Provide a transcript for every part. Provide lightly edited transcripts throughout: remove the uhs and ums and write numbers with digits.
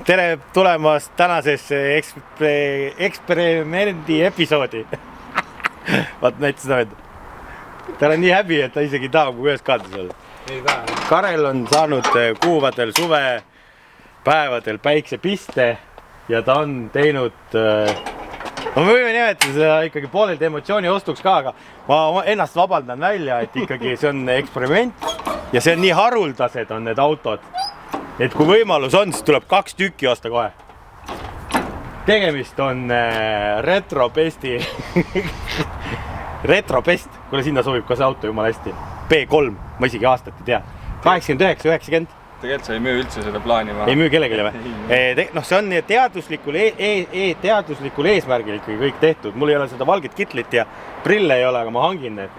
tere tulemast tänasesse eksperimendi episoodi. Vaat näit seda öelda. Ta on nii häbi, et ta isegi tahab ühes kaadris olla. Karel on saanud kuuvadel suvepäevadel päiksepiste ja ta on teinud, me võime nimetada seda ikkagi poolelt emotsiooni ostuks ka, aga ma ennast vabandan välja, et ikkagi see on eksperiment ja see on nii haruldased on need autod. Et kui võimalus on, siis tuleb 2 tükki osta kohe. Tegemist on Retropesti. Retropest, kuule sinna sobib ka see auto jumala hästi. B3, ma isegi aastat ei tea. 89, 90. Tegelikult sa ei müü üldse seda plaani maha. Ei müü kellelegi või? No see on teaduslikul eesmärgil ikkagi kõik tehtud. Mul ei ole seda valget kitlit ja prille ei ole, aga ma hangin need.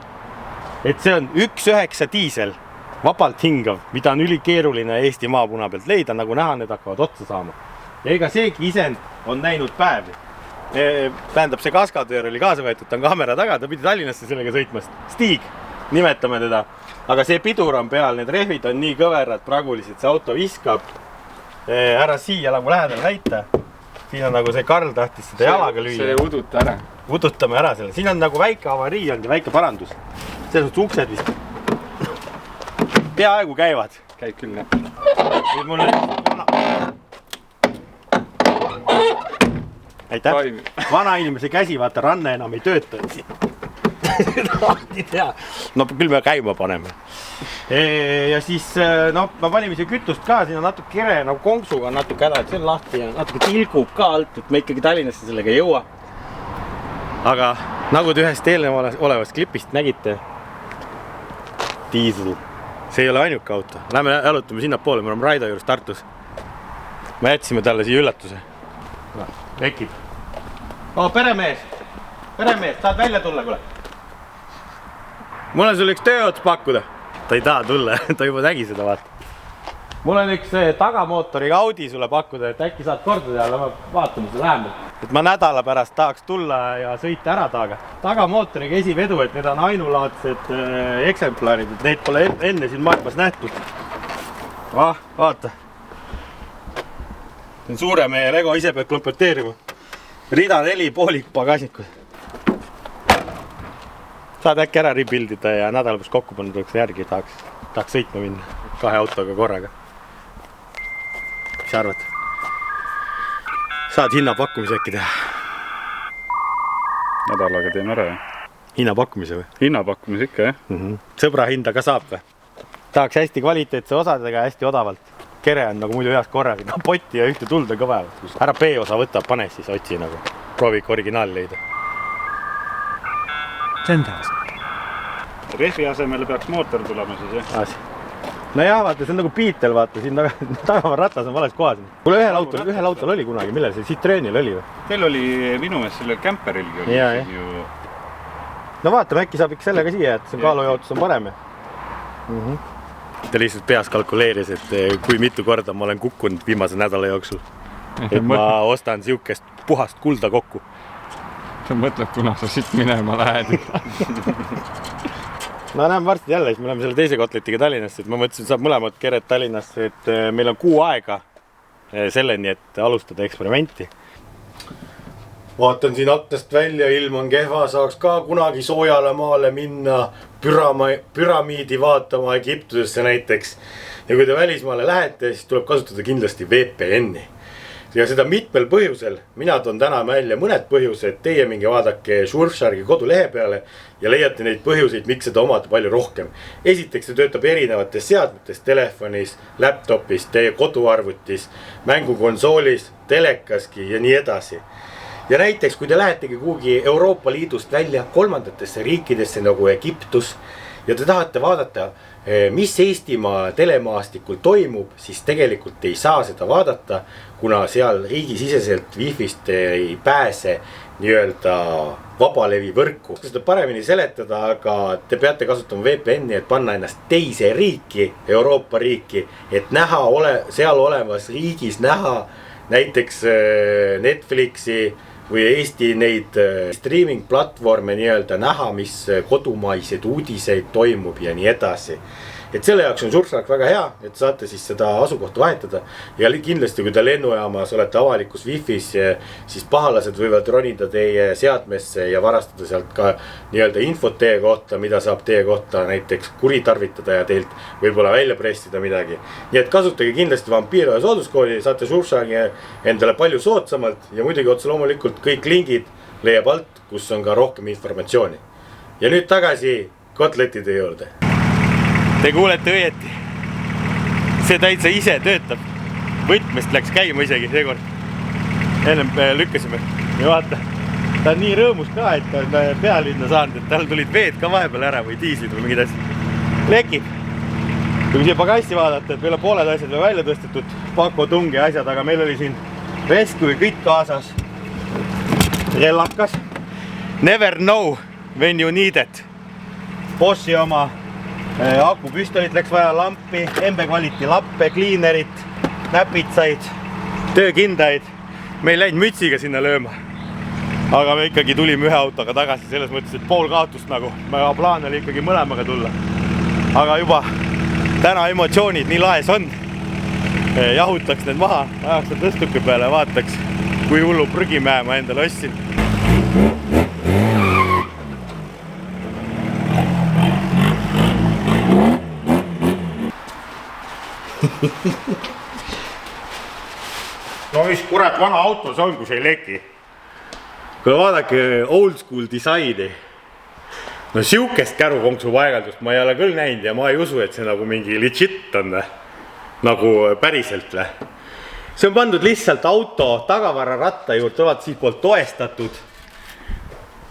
Et see on 1.9 diisel. Vabalt hingav, mida on ülikeeruline Eesti maapuna pealt leida, nagu näha, need hakkavad otsa saama. Ja ega seegi isend on näinud päevi. Tähendab, see kaskadöör oli kaasa võetud, ta on kaamera taga, ta pidi Tallinnasse sellega sõitmast. Stiig, nimetame teda. Aga see pidur on peal, need rehvid on nii kõverad, pragulised, see auto viskab. Ära siia nagu lähedal näita. Siin on nagu see Karl tahtis seda jalaga lüüa. See uduta ära. Udutame ära selle. Siin on nagu väike avarii on ja väike parandus. Selles on uksed vist. Peaaegu käivad. Käib küll, jah. Mul aitäh. Vana inimese käsi, vaata, ranne enam ei tööta. No küll me käima paneme. Ja siis, no, ma panime siia kütust ka, siin on natuke kere, nagu konksuga on natuke ära, et see on lahti ja natuke tilgub ka alt, et me ikkagi Tallinnasse sellega ei jõua. Aga nagu te ühest olevast klipist nägite, diisel. See ei ole ainuke auto. Lähme jalutame sinna poole, me oleme Raido juures Tartus. Me jätsime talle siia üllatuse. Ekib. Peremees, saad välja tulla, kuule. Mul on sulle üks tööots pakkuda. Ta ei taha tulla, ta juba nägi seda, vaata. Mul on üks tagamootoriga Audi sulle pakkuda, et äkki saad korda teha, lähme vaatame seda lähemalt. Et ma nädala pärast tahaks tulla ja sõita ära taga. Tagamootoriga esivedu, et need on ainulaadsed eksemplaarid, et neid pole enne siin maailmas nähtud. Vaata. See on suure meie Lego, ise peab komplekteerima. Rida 4 poolik pagasnikud. Saad äkki ära ripildida ja nädala pärast kokku panna, tuleks järgi tahaks sõitma minna 2 autoga korraga. Mis arvad? Saad hinnapakkumise äkki teha? Nädalaga teeme ära, jah. Hinnapakkumise või? Hinnapakkumise ikka, jah. Sõbra hinda ka saab või? Tahaks hästi kvaliteetse osadega hästi odavalt. Kere on nagu muidu heas korras, potti ja ühte tulda ka vaja. Ära B-osa võtab, pane siis, otsi nagu. Proovik originaal leida. Sendas. Rehvi asemele peaks mootor tulema siis, jah. No jah, vaata, see on nagu Beetle, vaata, siin tagavarratas on vales kohas. Kuule, ühel autol oli kunagi, millel see Citroenil oli või? Teil oli minu meelest sellel kämperilgi oli ju... No vaatame, äkki saab ikka sellega siia, et see kaalujaotus on parem. Ta lihtsalt peas kalkuleeris, et kui mitu korda ma olen kukkunud viimase nädala jooksul. Et ma ostan siukest puhast kulda kokku. Ta mõtleb, kuna sa siit minema lähed. No näeme varsti jälle, siis me oleme selle teise kotletiga Tallinnasse, et ma mõtlesin, et saab mõlemad kered Tallinnasse, et meil on 6 aega selleni, et alustada eksperimenti. Vaatan siin aknast välja, ilm on kehva, saaks ka kunagi soojale maale minna, püramiidi vaatama Egiptusesse näiteks. Ja kui te välismaale lähete, siis tuleb kasutada kindlasti VPN-i. Ja seda mitmel põhjusel, mina toon täna välja mõned põhjused, teie minge vaadake Surfsharki kodulehe peale ja leiate neid põhjuseid, miks seda omada palju rohkem. Esiteks see töötab erinevates seadmetes, telefonis, laptopis, teie koduarvutis, mängukonsoolis, telekaski ja nii edasi. Ja näiteks, kui te lähetegi kuhugi Euroopa Liidust välja kolmandatesse riikidesse nagu Egiptus ja te tahate vaadata, mis Eestimaa telemaastikul toimub, siis tegelikult ei saa seda vaadata, kuna seal riigisiseselt Wi-Fist ei pääse nii-öelda vabalevi võrku. Seda paremini seletada, aga te peate kasutama VPN-i, et panna ennast teise riiki, Euroopa riiki, et näha seal olevas riigis näha näiteks Netflixi või Eesti neid streaming platvorme nii-öelda näha, mis kodumaiseid uudiseid toimub ja nii edasi. et selle jaoks on Surfshark väga hea, et saate siis seda asukohta vahetada. Ja kindlasti, kui te lennujaamas olete avalikus wifi's, siis pahalased võivad ronida teie seadmesse ja varastada sealt ka nii-öelda infot teie kohta, mida saab teie kohta näiteks kuritarvitada ja teilt võib-olla välja pressida midagi. Nii et kasutage kindlasti Vampiroja sooduskoodi, saate Surfsharki endale palju soodsamalt ja muidugi otse loomulikult kõik lingid leiab alt, kus on ka rohkem informatsiooni. Ja nüüd tagasi kotletide juurde. Te kuulete õieti. See täitsa ise töötab. Võtmest läks käima isegi seekord. Ennem lükkasime. Ja vaata, ta on nii rõõmus ka, et ta on pealinna saanud, et tal tulid veed ka vahepeal ära või diislid või mingid asjad. Lekib. Kui siia pagassi vaadata, et meil on pooled asjad veel välja tõstetud, Paco tungi asjad, aga meil oli siin rescue kõik kaasas. Rellakas. Never know when you need it. Bossi oma akupüstolit läks vaja, lampi, MB kvaliti lappe, cleanerit, näpitsaid, töökindaid. Me ei läinud mütsiga sinna lööma. Aga me ikkagi tulime ühe autoga tagasi selles mõttes, et pool kaotust nagu. Meie plaan oli ikkagi mõlemaga tulla. Aga juba täna emotsioonid nii laes on. Jahutaks need maha, ajaks need tõstuke peale, vaataks, kui hullu prügimäe ma endale ostsin. No mis kurat vana auto see on, kui see ei leki. Kui vaadake old school disaini. No siukest kärukonksu paigaldust ma ei ole küll näinud ja ma ei usu, et see nagu mingi legit on. Nagu päriselt. See on pandud lihtsalt auto tagavara ratta juurde, vaat siis poolt toestatud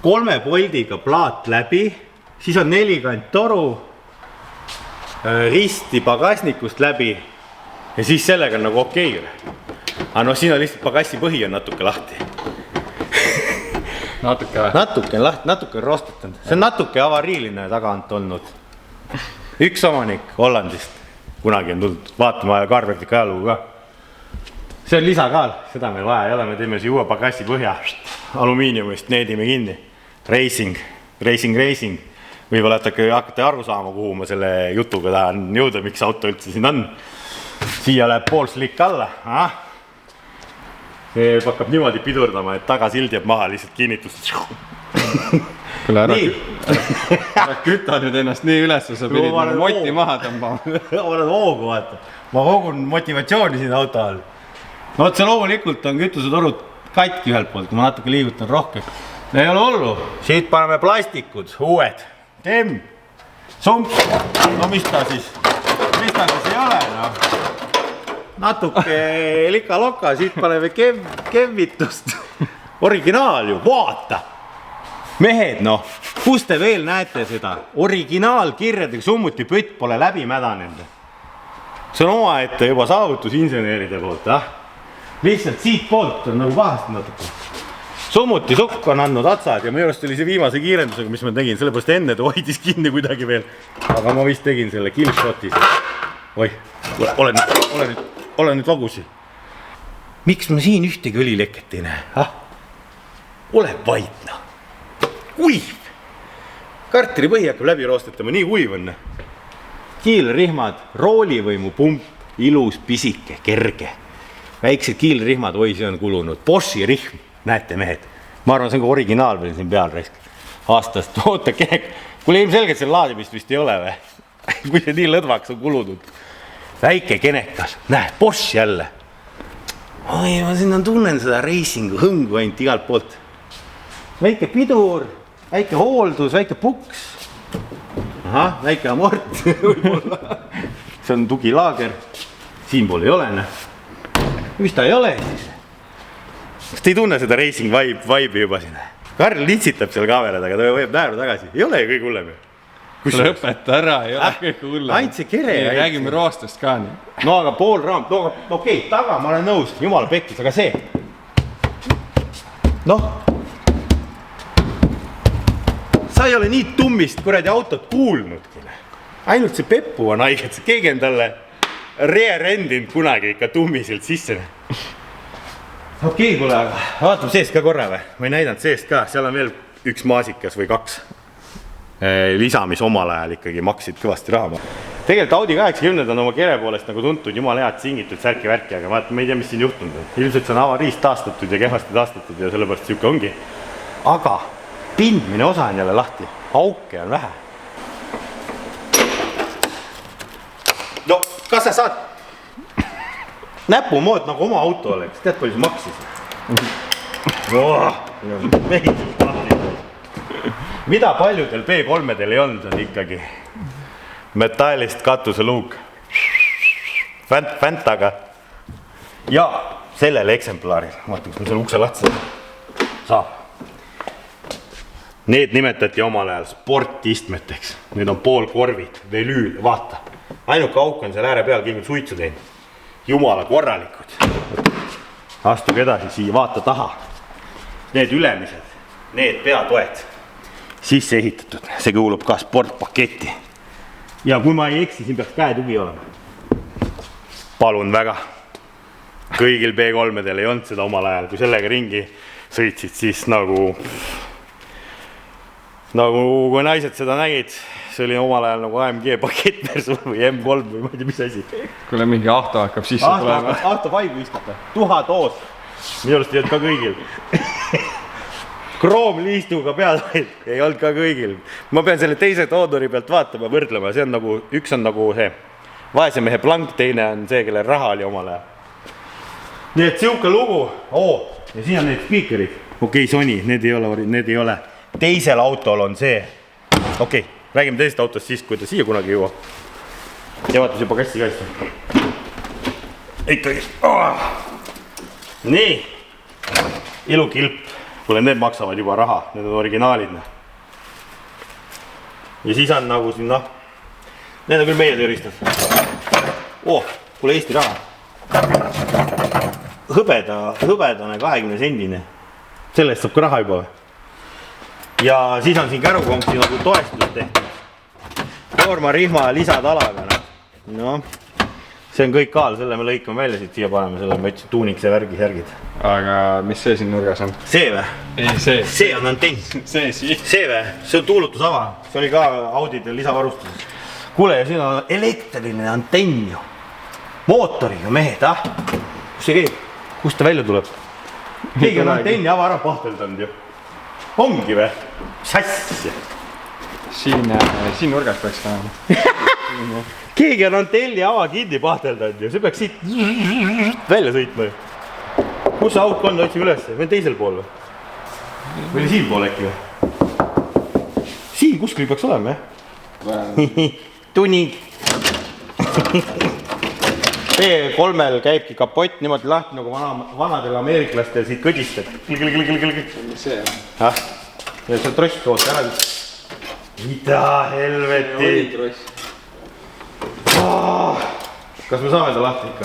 3 poldiga plaat läbi, siis on 4 toru, risti pagasnikust läbi ja siis sellega on nagu okei. Aga no siin on lihtsalt pagassi põhi on natuke lahti. Natuke on lahti, natuke on rostetanud. See on natuke avariiline tagant olnud. Üks omanik Hollandist kunagi on tulnud vaatama ja kaarberdik ajalugu ka. See on lisakaal, seda meil vaja ei ole, me teeme siia uue pagassi põhja. Alumiiniumist needime kinni. Racing. Võib-olla hakkate aru saama, kuhu ma selle jutuga tahan jõuda, miks auto üldse siin on. Siia läheb pool slikk alla. See hakkab niimoodi pidurdama, et tagasild jääb maha lihtsalt kinnitust. Kuule ära küta nüüd ennast nii üles, sa pidid moti maha tõmbama. Ma olen hoogu, vaata. Ma kogun motivatsiooni siin auto all. No otse loomulikult on kütusetorud katki ühelt poolt, kui ma natuke liigutan rohkem. Ei ole hullu. Siit paneme plastikud, uued. Temm, sump. No mis ta siis ei ole, no. Natuke lika-loka, siit paneme kevvitust. Originaal ju, vaata. Mehed, noh, kus te veel näete seda? Originaalkirjadega summuti pütt pole läbi mädanenud. See on omaette juba saavutusinseneeride poolt, Lihtsalt siit poolt on nagu pahast natuke. Summuti sukk on andnud otsad ja minu arust oli see viimase kiirendusega, mis ma tegin, sellepärast enne ta hoidis kinni kuidagi veel. Aga ma vist tegin selle killshotis. Oi, ole nüüd vagusi. Miks ma siin ühtegi õlileket ei näe? Ole vaidna. Kuiv. Kartri põhi hakkab läbi roostetama, nii kuiv on. Kiilrihmad, roolivõimu pump, ilus, pisike, kerge. Väiksed kiilrihmad, oi, see on kulunud. Boschi rihm, näete mehed. Ma arvan, see on ka originaal veel siin peal raisk. Aastast, oota kehek. Kuule ilmselgelt seal laadimist vist ei ole või? Kui see nii lõdvaks on kulunud. Väike kenekas, näe, Bosch jälle. Oi, ma sinna tunnen seda reisingu hõngu ainult igalt poolt. Väike pidur, väike hooldus, väike puks. Ahah, väike amort. See on tugilaager. Siinpool ei ole. Mis ta ei ole siis? Kas te ei tunne seda racing vibe'i juba siin? Karl litsitab seal kamerad, aga ta võib nääru tagasi. Ei ole ju kõik hullem. Lõpeta ära, ei ole kõik hullem. Ainult see kere. Räägime roostest ka nii. No aga pool raam. No okei, taga ma olen nõus. Jumala pekkis, aga see. Noh. Sa ei ole nii tummist kuradi autot kuulnudki. Ainult see Peppu on haige, et keegi on talle rear-endinud kunagi ikka tummisilt sisse. Okei, kuule, aga vaatame seest ka korra või? Ma ei näidanud seest ka, seal on veel üks maasikas või 2 lisa, mis omal ajal ikkagi maksid kõvasti raha. tegelikult Audi 80 on oma kere poolest nagu tuntud, jumala head singitud särki-värki, aga vaata, ma ei tea, mis siin juhtunud on. Ilmselt see on avariist taastatud ja kehvasti taastatud ja sellepärast siuke ongi. Aga pindmine osa on jälle lahti, auke on vähe. No, kas sa saad näpumood nagu oma auto oleks, tead palju see maksis? Mida paljudel B3-del ei olnud, on ikkagi metallist katuseluuk Fantaga ja sellel eksemplaaril, vaata, kus ma selle ukse lahti saab. Need nimetati omal ajal sportistmeteks, need on poolkorvid, velüül, vaata. Ainuke auk on seal ääre peal, keegi on suitsu teinud. Jumala korralikud. Astuge edasi siia, vaata taha. Need ülemised, need peatoed sisse ehitatud, see kuulub ka sportpaketti. Ja kui ma ei eksi, siin peaks käetugi olema. Palun väga. Kõigil B3-del ei olnud seda omal ajal, kui sellega ringi sõitsid, siis nagu kui naised seda nägid, see oli omal ajal nagu AMG pakett või M3 või ma ei tea, mis asi. Kuule, mingi ahto hakkab sisse tulema. Ahto vaigu iskata, 1000 oos. Minu arust ei olnud ka kõigil. Kroomliistuga peatoid ei olnud ka kõigil. Ma pean selle teise tooduri pealt vaatama, võrdlema. See on nagu, üks on nagu see vaese mehe blank, teine on see, kelle raha oli omal ajal. Nii et siuke lugu. Ja siin on need spiikerid. Okei, Sony, need ei ole. Teisel autol on see. Okei, räägime teisest autost siis, kui ta siia kunagi jõuab. Ja vaatas juba kassi kaist. Ikkagi. Nii. Ilukilp. Kuule, need maksavad juba raha. Need on originaalid. Ja siis on nagu siin, noh. Need on küll meie tööristud. Kuule, Eesti raha. Hõbedane 20 sendine. Selle eest saab ka raha juba. Ja siis on siin kärukonksi nagu toestus tehtud. Koormarihma lisatalaga. No, see on kõik kaal, selle me lõikame välja siit siia paneme, selle ma ütlesin tuunikse värgid. Aga mis see siin nurgas on? See või? Ei, see. See on antenn. See siin. See või? See on tuulutusava. See oli ka Audidel lisavarustuses. Kuule, ja siin on elektriline antenn ju. Mootoriga mehed, Kus see käib? Kust ta välja tuleb? Keegi on antenni ava ära pahteldanud ju. Ongi või? Sass. Siin nurgas peaks tänama. Keegi on antenni ava kinni pahteldanud ju. See peaks siit välja sõitma ju. Kus see auk on? Otsime üles. Või on teisel pool või? Või oli siin pool äkki või? Siin kuskil peaks olema, jah? Tunig. B3-l käibki kapott niimoodi lahti nagu vanadel ameeriklastel siit kõdistab. See on. Ja see tross toot ära. Mida helveti? Kas me saame ta lahti ikka?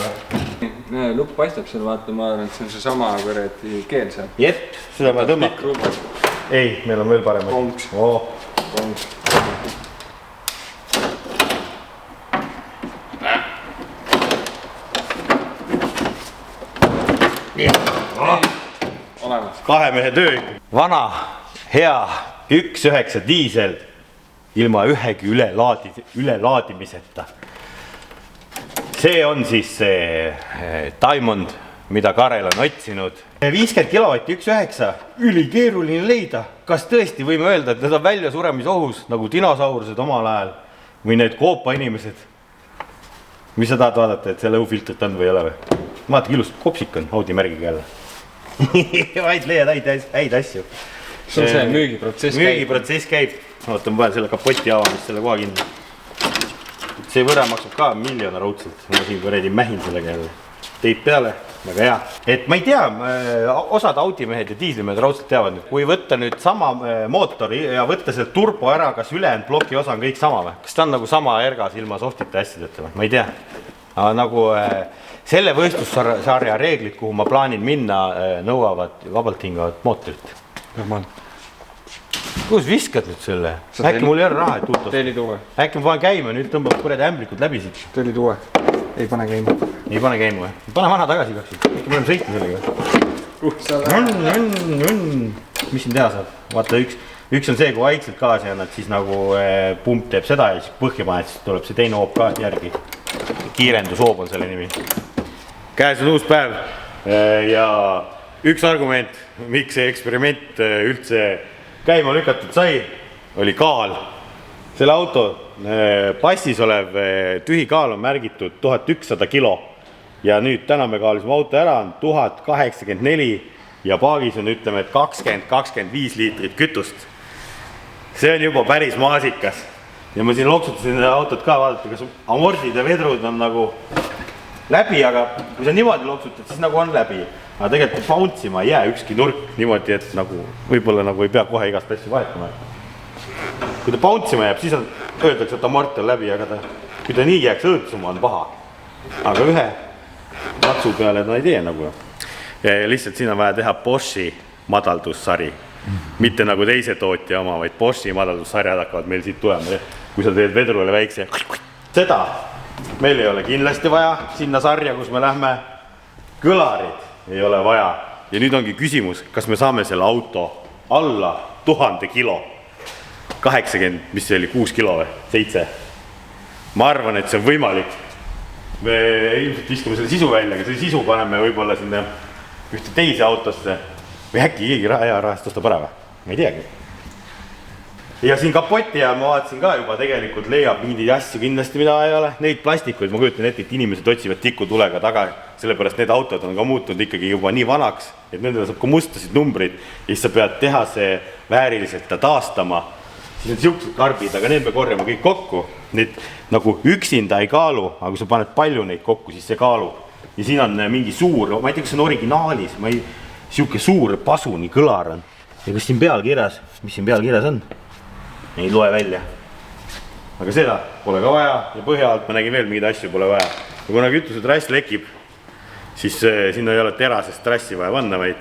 Lukk paistab seal, vaata, ma arvan, et see on see sama kõrveti keel seal. Jep, seda ma tõmbab. Ei, meil on veel parem. Kongs. Kongs. Kahe mehe töö. Vana, hea 1.9 diisel ilma ühegi ülelaadimiseta. See on siis see Diamond, mida Karel on otsinud. 50 kilovatti 1.9, ülikeeruline leida. Kas tõesti võime öelda, et need on välja suremisohus nagu dinosaurused omal ajal või need koopa inimesed? Mis sa tahad vaadata, et see lõhufiltrit on või ei ole või? Vaata, ilus kopsik on Audi märgiga jälle. Vaid leiad häid asju. See on see müügiprotsess käib. Müügiprotsess käib. Ootan vaja selle kapoti avamist selle koha kinni. See võrra maksab ka miljona raudselt. Ma siin kuredi mähin sellega jälle. Teid peale, väga hea. Et ma ei tea, osad Audi-mehed ja diislimehed raudselt teavad nüüd. Kui võtta nüüd sama mootori ja võtta see turbo ära, kas ülejäänud ploki osa on kõik sama või? Kas ta on nagu sama ergas ilma softite asjadeta või? Ma ei tea. Aga nagu selle võistlussarja reeglid, kuhu ma plaanin minna, nõuavad vabalt hingavat mootorit. Normaalne. Kus viskad nüüd selle? Äkki mul ei ole raha, et uut osta. Tellid uue. Äkki ma panen käima, nüüd tõmbab kuredi ämblikud läbi siit. Tellid uue. Ei pane käima. Ei pane käima või? Pane vana tagasi kaksid. Äkki me oleme sõitma sellega. Mis siin teha saab? Vaata üks. üks on see, kui vaikselt gaasi annad, siis nagu pump teeb seda ja siis põhja paned, siis tuleb see teine hoop ka järgi. Kiirendushoob on selle nimi. Käes on uus päev ja üks argument, miks see eksperiment üldse käima lükatud sai, oli kaal. Selle auto passis olev tühi kaal on märgitud 1100 kilo ja nüüd täna me kaalisime auto ära, on 1084 ja paagis on ütleme, et 20-25 liitrit kütust. See on juba päris maasikas ja ma siin loksutasin autot ka vaadata, kas amordid ja vedrud on nagu läbi, aga kui sa niimoodi loksutad, siis nagu on läbi. Aga tegelikult bounce'ima ei jää ükski nurk niimoodi, et nagu võib-olla nagu ei pea kohe igast asju vahetama. Kui ta bounce'ima jääb, siis öeldakse, et amort on läbi, aga kui ta nii jääks õõtsuma, on paha. Aga ühe natsu peale ta ei tee nagu. Ja lihtsalt siin on vaja teha Boschi madaldussari. Mitte nagu teise tootja oma, vaid Boschi madaldussarjad hakkavad meil siit tulema. Kui sa teed vedrule väikse, seda meil ei ole kindlasti vaja sinna sarja, kus me lähme. Kõlarid ei ole vaja. Ja nüüd ongi küsimus, kas me saame selle auto alla 1000 kilo. 80, mis see oli, 6 kilo või? 7. Ma arvan, et see on võimalik. Me ilmselt viskame selle sisu välja, aga selle sisu paneme võib-olla sinna ühte teise autosse. Või äkki keegi rahast ostab ära või? Ma ei teagi. Ja siin kapoti ja ma vaatasin ka juba tegelikult leiab mingeid asju kindlasti, mida ei ole. Neid plastikuid ma kujutan ette, et inimesed otsivad tikutulega taga. Sellepärast need autod on ka muutunud ikkagi juba nii vanaks, et nendele saab ka mustasid numbrid. Ja siis sa pead teha see vääriliselt taastama. Siis need siuksed karbid, aga need me korjame kõik kokku. Need nagu üksinda ei kaalu, aga kui sa paned palju neid kokku, siis see kaalub. Ja siin on mingi suur, ma ei tea, kas see on originaalis, siuke suur pasuni kõlar on. Ja kas siin peal kirjas, mis siin peal kirjas on? Ei loe välja. Aga seda pole ka vaja ja põhja alt ma nägin veel mingeid asju pole vaja. Ja kuna kütuse trass lekib, siis sinna ei ole terasest trassi vaja panna, vaid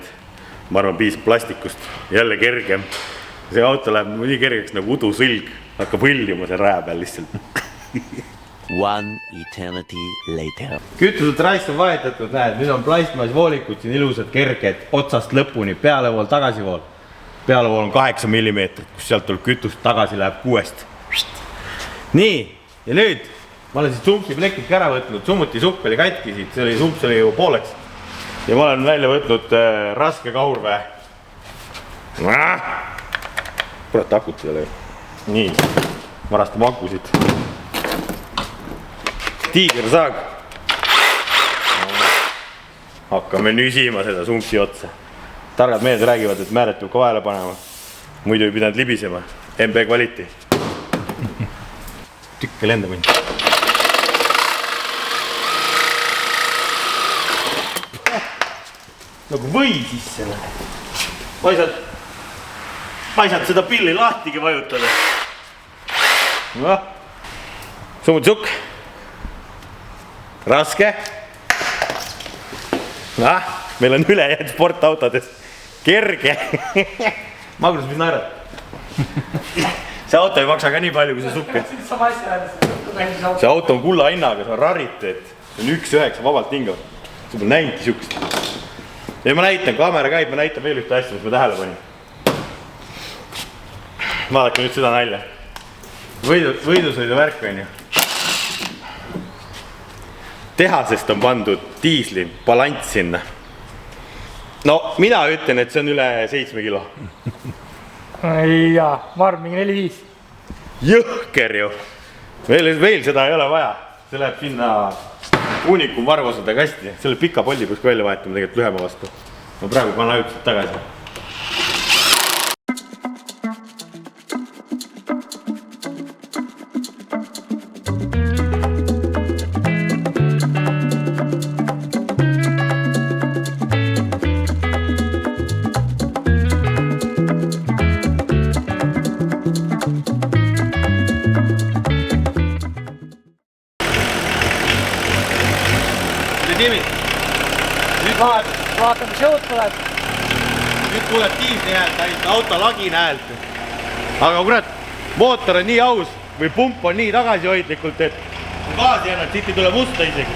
ma arvan piisab plastikust. Jälle kergem. See auto läheb nii kergeks nagu udusõlg, hakkab hõljuma seal raja peal lihtsalt. One eternity later. Kütuse trass on vahetatud, näed, nüüd on plastmaas voolikud siin ilusad kerged otsast lõpuni, pealevool, tagasivool. Pealevool on 8 mm, kus sealt tuleb kütust, tagasi läheb 6. Nii, ja nüüd ma olen siis sumpsi plekid ära võtnud, summuti supp oli katki siit, see oli sumps oli ju pooleks. Ja ma olen välja võtnud raske kahurväe. Kurat, akut ei ole. Nii, varastame akusid. Tiigersaag. Hakkame nüsima seda sumpsi otsa. Targad mehed räägivad, et määret peab ka vahele panema. Muidu ei pidanud libisema. MB kvaliti. Tükk ei lenda mõni. Nagu või sisse. Ma ei saanud seda pilli lahtigi vajutada. Summut sukk. Raske. Meil on ülejäänud sportautodes. Kerge. Magnus, mis naerad? See auto ei maksa ka nii palju, kui see sukk. See auto on kulla hinnaga, see on rariteet. See on 1.9 vabalt hingav. See on näinti sukst. Ja ma näitan, kaamera käib, ma näitan veel ühte asja, mis ma tähele panin. Vaadake nüüd seda nalja. Võidusõidu värk on ju. Tehasest on pandud diisli balants sinna. No, mina ütlen, et see on üle 7 kilo. Jaa, ma arvan mingi 4-5. Jõhker ju. Veel seda ei ole vaja. See läheb sinna unikum varvosada kasti. Selle pika polli peaks välja vahetama tegelikult lühema vastu. Ma praegu panen ajutiselt tagasi. Vaatame, mis jõud tuleb. Nüüd tuleb diisli häält, auto lagin häält. Aga kurat, mootor on nii aus või pump on nii tagasihoidlikult, et kui gaasi annad, siit ei tule musta isegi.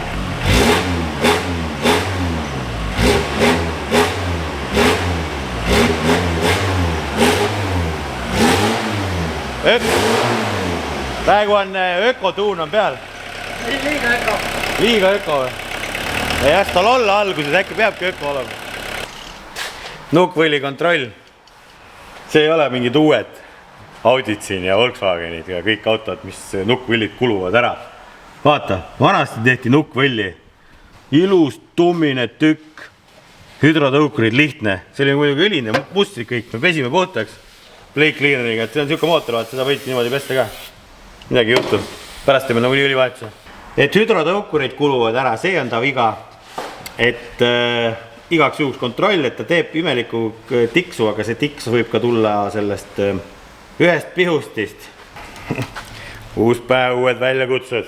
praegu on ökotuun on peal. Liiga öko või? Jah, tal olla alguses, äkki peabki öko olema. Nukkvõlli kontroll. See ei ole mingid uued Audid siin ja Volkswagenid ja kõik autod, mis nukkvõllid kuluvad ära. Vaata, vanasti tehti nukkvõlli. Ilus, tummine tükk. Hüdrotõukurid lihtne. See oli muidugi õline, mustrid kõik. Me pesime puhtaks Blake Cleaneriga, et see on siuke mootor, vaat seda võiti niimoodi pesta ka. Midagi ei juhtu. Pärast teeme nagu ülivahetuse. Et hüdrotõukurid kuluvad ära, see on ta viga. Et igaks juhuks kontroll, et ta teeb imeliku tiksu, aga see tiks võib ka tulla sellest ühest pihustist. Uus päev, uued väljakutsed.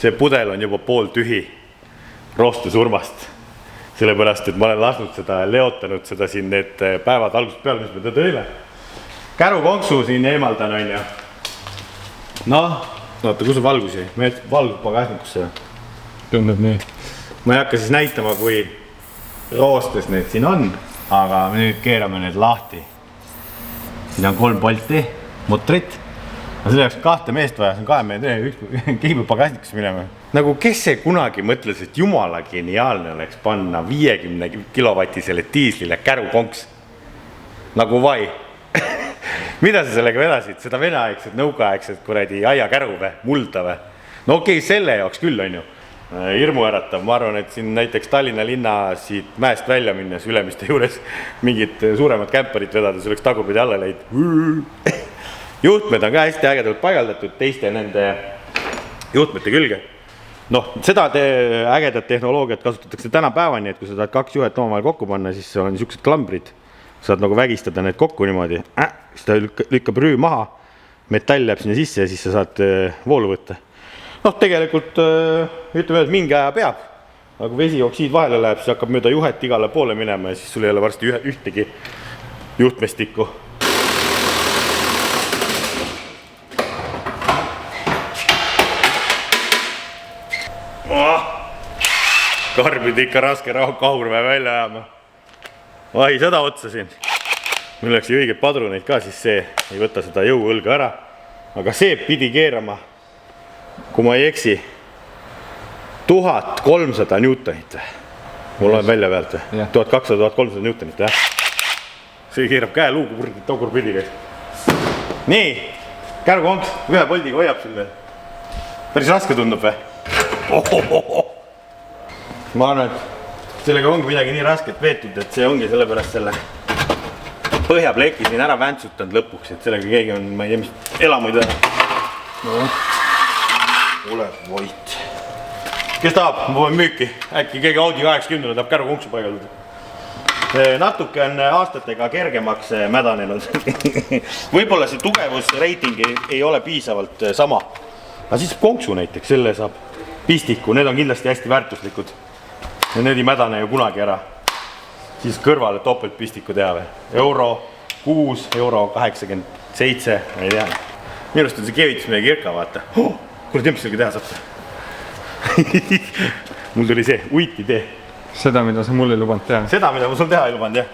See pudel on juba pool tühi roostu surmast. Sellepärast, et ma olen lasknud seda, leotanud seda siin need päevad algusest peale, mis me ta tõime. Kärukonksu siin eemaldan, on ju. Noh, oota, kus on valgus jäi? Me valgus pagasnikusse. Tundub nii. Ma ei hakka siis näitama, kui roostes need siin on, aga me nüüd keerame need lahti. Siin on 3 bolti, mutrit. Aga selle jaoks 2 meest vaja, see on 2 meest, keegi pagasnikusse minema. Nagu kes see kunagi mõtles, et jumala geniaalne oleks panna 50 kilovatisele diislile kärukonks? Nagu vai. Mida sa sellega vedasid? Seda veneaegset, nõukaaegset kuradi aiakärube, muldave. No okei, selle jaoks küll on ju. Hirmu äratav. Ma arvan, et siin näiteks Tallinna linna siit mäest välja minnes Ülemiste juures mingid suuremad kämperit vedades oleks tagurpidi alla leid. Juhtmed on ka hästi ägedalt paigaldatud teiste nende juhtmete külge. Noh, seda ägedat tehnoloogiat kasutatakse tänapäevani, et kui sa tahad 2 juhet omavahel kokku panna, siis on niisugused klambrid. Saad nagu vägistada need kokku niimoodi. Siis ta lükkab rüü maha, metall jääb sinna sisse ja siis sa saad voolu võtta. Noh, tegelikult ütleme, et mingi aja peab. Aga kui vesioksiid vahele läheb, siis hakkab mööda juhet igale poole minema ja siis sul ei ole varsti ühtegi juhtmestikku. Karbid ikka raske kahurväe välja ajama. Vahi seda otsa siin. Meil oleks õiged padruneid ka, siis see ei võta seda jõuõlga ära. Aga see pidi keerama, kui ma ei eksi, 1300 newtonit. Mul on välja pealt või? 1200-1300 newtonit, jah. See keerab käe luugu tagurpidi käis. Nii, kärukonks, 1 poldiga hoiab siin veel. Päris raske tundub või? Ma arvan, et sellega ongi midagi nii rasket veetud, et see ongi sellepärast selle põhjapleki siin ära väntsutanud lõpuks, et sellega keegi on, ma ei tea, mis elamuid ära. No, ole voit. Kes tahab? Ma võin müüki. Äkki keegi Audi 80 tahab kärukonksu paigaldada. Natuke on aastatega kergemaks mädanenud. Võib-olla see tugevusreiting ei ole piisavalt sama. Aga siis konksu näiteks, selle saab pistiku, need on kindlasti hästi väärtuslikud. Ja need ei mädane ju kunagi ära. Siis kõrvale topelt pistiku teha või. Euro 6, euro 87, ma ei tea. Minu arust on see keevitus meie kirka, vaata. Kuule, tea, mis sellega teha saab? Mul tuli see uiti tee. Seda, mida sa mulle ei lubanud teha. Seda, mida ma sul teha ei lubanud, jah.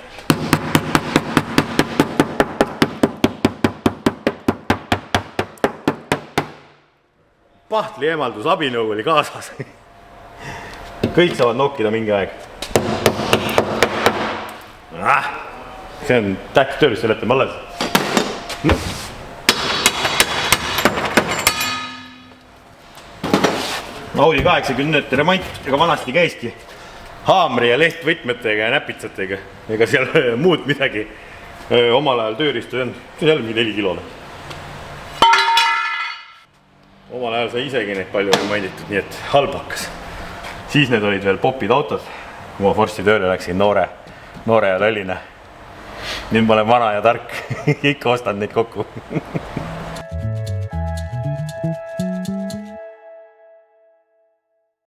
Pahtli eemaldus abinõu oli kaasas. Kõik saavad nokkida mingi aeg. See on tähtis tööris, selle ette alles. Audi 80 remont, ega vanasti käiski haamri ja lehtvõtmetega ja näpitsatega. Ega seal muud midagi omal ajal tööristu on. See on jälle mingi 4 kilole. Omal ajal sai isegi neid palju remonditud, nii et halb hakkas. Siis need olid veel popid autod. Kui ma Forsti tööle läksin noore ja lolline. Nüüd ma olen vana ja tark. Ikka ostan neid kokku.